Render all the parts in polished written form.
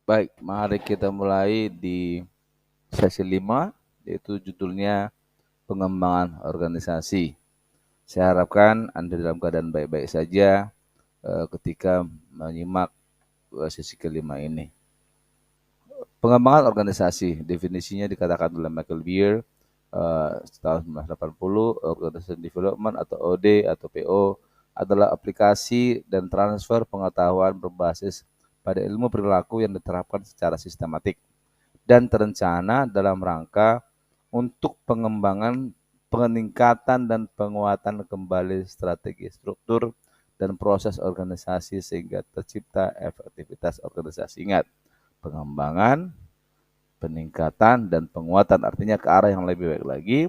Baik, mari kita mulai di sesi 5, yaitu judulnya pengembangan organisasi. Saya harapkan Anda dalam keadaan baik-baik saja ketika menyimak sesi kelima ini. Pengembangan organisasi, definisinya dikatakan oleh Michael Beer tahun 1980, Organization Development atau OD atau PO adalah aplikasi dan transfer pengetahuan berbasis pada ilmu perilaku yang diterapkan secara sistematik dan terencana dalam rangka untuk pengembangan, peningkatan dan penguatan kembali strategi struktur dan proses organisasi sehingga tercipta efektivitas organisasi. Ingat, pengembangan, peningkatan, dan penguatan artinya ke arah yang lebih baik lagi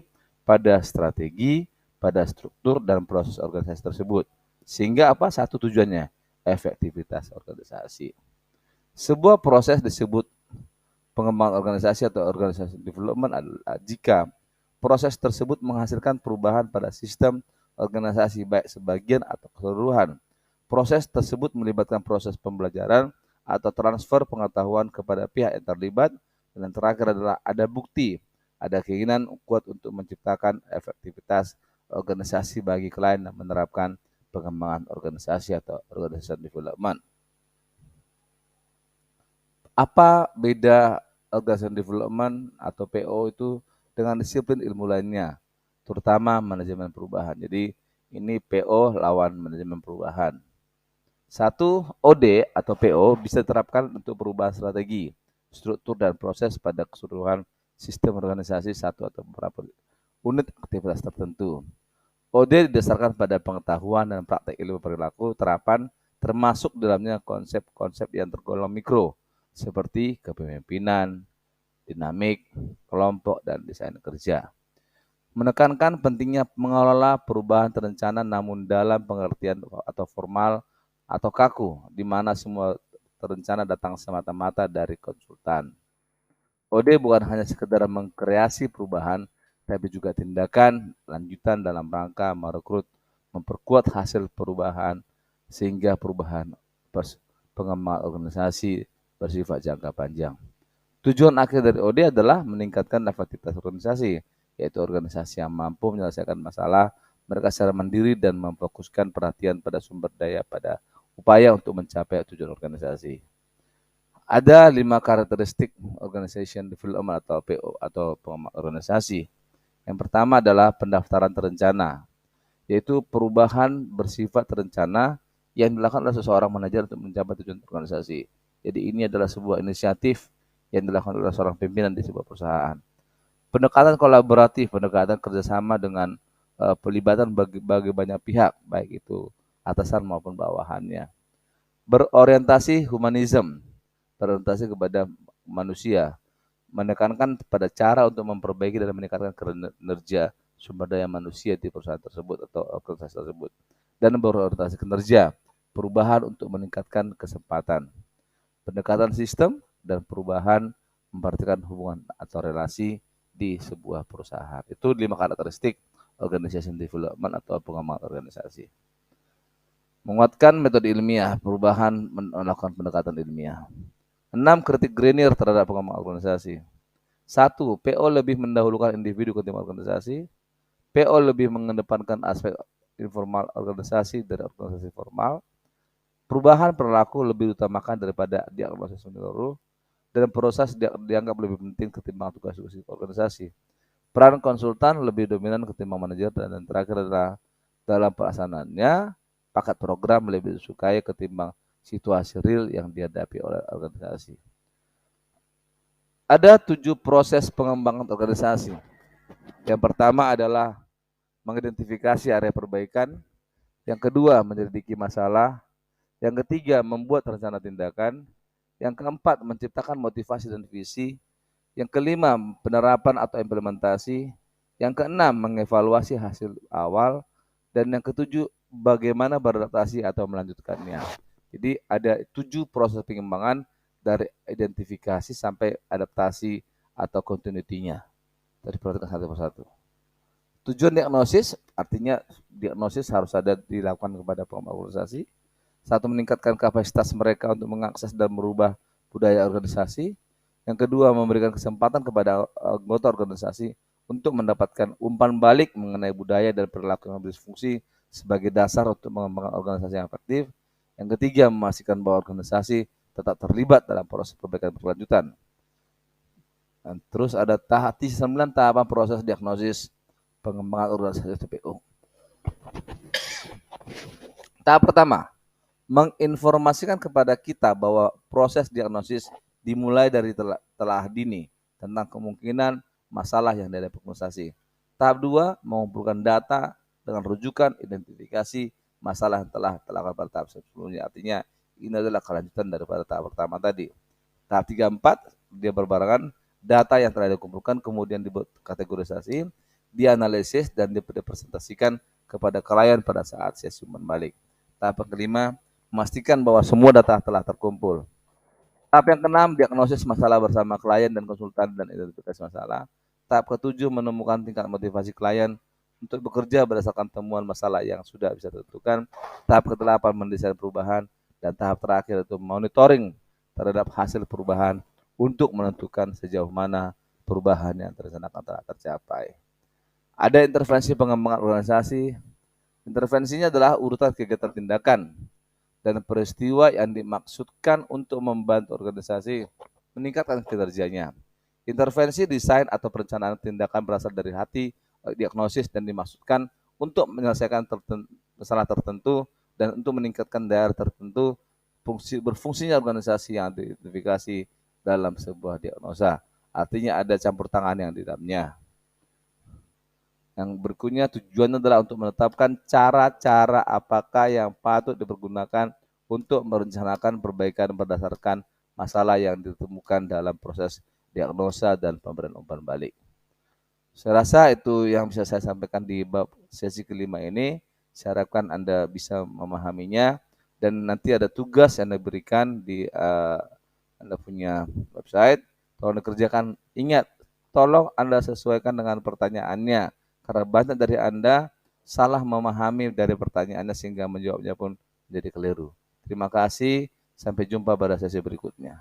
pada strategi, pada struktur dan proses organisasi tersebut. Sehingga apa? Satu tujuannya, efektivitas organisasi. Sebuah proses disebut pengembangan organisasi atau organisasi development adalah jika proses tersebut menghasilkan perubahan pada sistem organisasi baik sebagian atau keseluruhan. Proses tersebut melibatkan proses pembelajaran atau transfer pengetahuan kepada pihak yang terlibat, dan yang terakhir adalah ada bukti, ada keinginan kuat untuk menciptakan efektivitas organisasi bagi klien yang menerapkan pengembangan organisasi atau organisasi development. Apa beda Organization Development atau PO itu dengan disiplin ilmu lainnya, terutama manajemen perubahan. Jadi ini PO lawan manajemen perubahan. Satu, OD atau PO bisa diterapkan untuk perubahan strategi, struktur dan proses pada keseluruhan sistem organisasi satu atau beberapa unit aktivitas tertentu. OD didasarkan pada pengetahuan dan praktek ilmu perilaku terapan, termasuk dalamnya konsep-konsep yang tergolong mikro, seperti kepemimpinan, dinamik, kelompok, dan desain kerja. Menekankan pentingnya mengelola perubahan terencana namun dalam pengertian atau formal atau kaku, di mana semua terencana datang semata-mata dari konsultan. OD bukan hanya sekedar mengkreasi perubahan, tapi juga tindakan lanjutan dalam rangka merekrut, memperkuat hasil perubahan, sehingga perubahan pengembangan organisasi bersifat jangka panjang. Tujuan akhir dari OD adalah meningkatkan efektivitas organisasi, yaitu organisasi yang mampu menyelesaikan masalah mereka secara mandiri dan memfokuskan perhatian pada sumber daya pada upaya untuk mencapai tujuan organisasi. Ada 5 karakteristik organization development atau PO atau pengembangan organisasi. Yang pertama adalah pendaftaran terencana, yaitu perubahan bersifat terencana yang dilakukan oleh seseorang manajer untuk mencapai tujuan organisasi. Jadi ini adalah sebuah inisiatif yang dilakukan oleh seorang pimpinan di sebuah perusahaan. Pendekatan kolaboratif, pendekatan kerjasama dengan pelibatan bagi banyak pihak, baik itu atasan maupun bawahannya. Berorientasi humanism, berorientasi kepada manusia, menekankan pada cara untuk memperbaiki dan meningkatkan kinerja sumber daya manusia di perusahaan tersebut atau organisasi tersebut. Dan berorientasi kinerja, perubahan untuk meningkatkan kesempatan. Pendekatan sistem dan perubahan memperhatikan hubungan atau relasi di sebuah perusahaan. Itu 5 karakteristik organization development atau pengembangan organisasi. Menguatkan metode ilmiah, perubahan melakukan pendekatan ilmiah. 6. Kritik Grenier terhadap pengembangan organisasi. 1. PO lebih mendahulukan individu ketimbang organisasi. PO lebih mengedepankan aspek informal organisasi dari organisasi formal. Perubahan perilaku lebih diutamakan daripada diagnosis menyeluruh, dan proses dianggap lebih penting ketimbang tugas-tugas organisasi. Peran konsultan lebih dominan ketimbang manajer, dan yang terakhir adalah dalam pelaksanaannya, paket program lebih disukai ketimbang situasi real yang dihadapi oleh organisasi. Ada 7 proses pengembangan organisasi. Yang pertama adalah mengidentifikasi area perbaikan. Yang kedua, menyelidiki masalah. Yang ketiga, membuat rencana tindakan. Yang keempat, menciptakan motivasi dan visi. Yang kelima, penerapan atau implementasi. Yang keenam, mengevaluasi hasil awal. Dan yang ketujuh, bagaimana beradaptasi atau melanjutkannya. Jadi ada 7 proses pengembangan dari identifikasi sampai adaptasi atau continuity-nya. Dari perhatikan satu persatu. Tujuan diagnosis, artinya diagnosis harus ada dilakukan kepada pengembangan organisasi. Satu, meningkatkan kapasitas mereka untuk mengakses dan merubah budaya organisasi. Yang kedua, memberikan kesempatan kepada anggota organisasi untuk mendapatkan umpan balik mengenai budaya dan perilaku yang berfungsi sebagai dasar untuk mengembangkan organisasi yang efektif. Yang ketiga, memastikan bahwa organisasi tetap terlibat dalam proses perbaikan berkelanjutan. Dan terus ada 9 tahapan proses diagnosis pengembangan organisasi TPO. Tahap pertama, menginformasikan kepada kita bahwa proses diagnosis dimulai dari telah dini tentang kemungkinan masalah yang dihadapi organisasi. Tahap 2, mengumpulkan data dengan rujukan identifikasi masalah yang telah dilakukan pada tahap sebelumnya. Artinya ini adalah kelanjutan daripada tahap pertama tadi. Tahap 3, 4, dia berbarengan data yang telah dikumpulkan kemudian dibuat kategorisasi, dianalisis dan dipresentasikan kepada klien pada saat sesi umpan balik. Tahap kelima, memastikan bahwa semua data telah terkumpul. Tahap yang keenam, diagnosis masalah bersama klien dan konsultan dan identifikasi masalah. Tahap ketujuh, menemukan tingkat motivasi klien untuk bekerja berdasarkan temuan masalah yang sudah bisa ditentukan. Tahap ke-8, mendesain perubahan. Dan tahap terakhir itu monitoring terhadap hasil perubahan untuk menentukan sejauh mana perubahan yang direncanakan telah tercapai. Ada intervensi pengembangan organisasi. Intervensinya adalah urutan kegiatan tindakan dan peristiwa yang dimaksudkan untuk membantu organisasi meningkatkan kinerjanya. Intervensi desain atau perencanaan tindakan berasal dari hati, diagnosis dan dimaksudkan untuk menyelesaikan masalah tertentu dan untuk meningkatkan daya tertentu berfungsinya organisasi yang diidentifikasi dalam sebuah diagnosa. Artinya ada campur tangan yang di dalamnya. Yang berikutnya tujuannya adalah untuk menetapkan cara-cara apakah yang patut dipergunakan untuk merencanakan perbaikan berdasarkan masalah yang ditemukan dalam proses diagnosa dan pemberian umpan balik. Saya rasa itu yang bisa saya sampaikan di bab sesi kelima ini. Saya harapkan Anda bisa memahaminya dan nanti ada tugas yang diberikan di Anda punya website. Kalau dikerjakan, ingat, tolong Anda sesuaikan dengan pertanyaannya. Karena banyak dari Anda salah memahami dari pertanyaannya sehingga menjawabnya pun menjadi keliru. Terima kasih, sampai jumpa pada sesi berikutnya.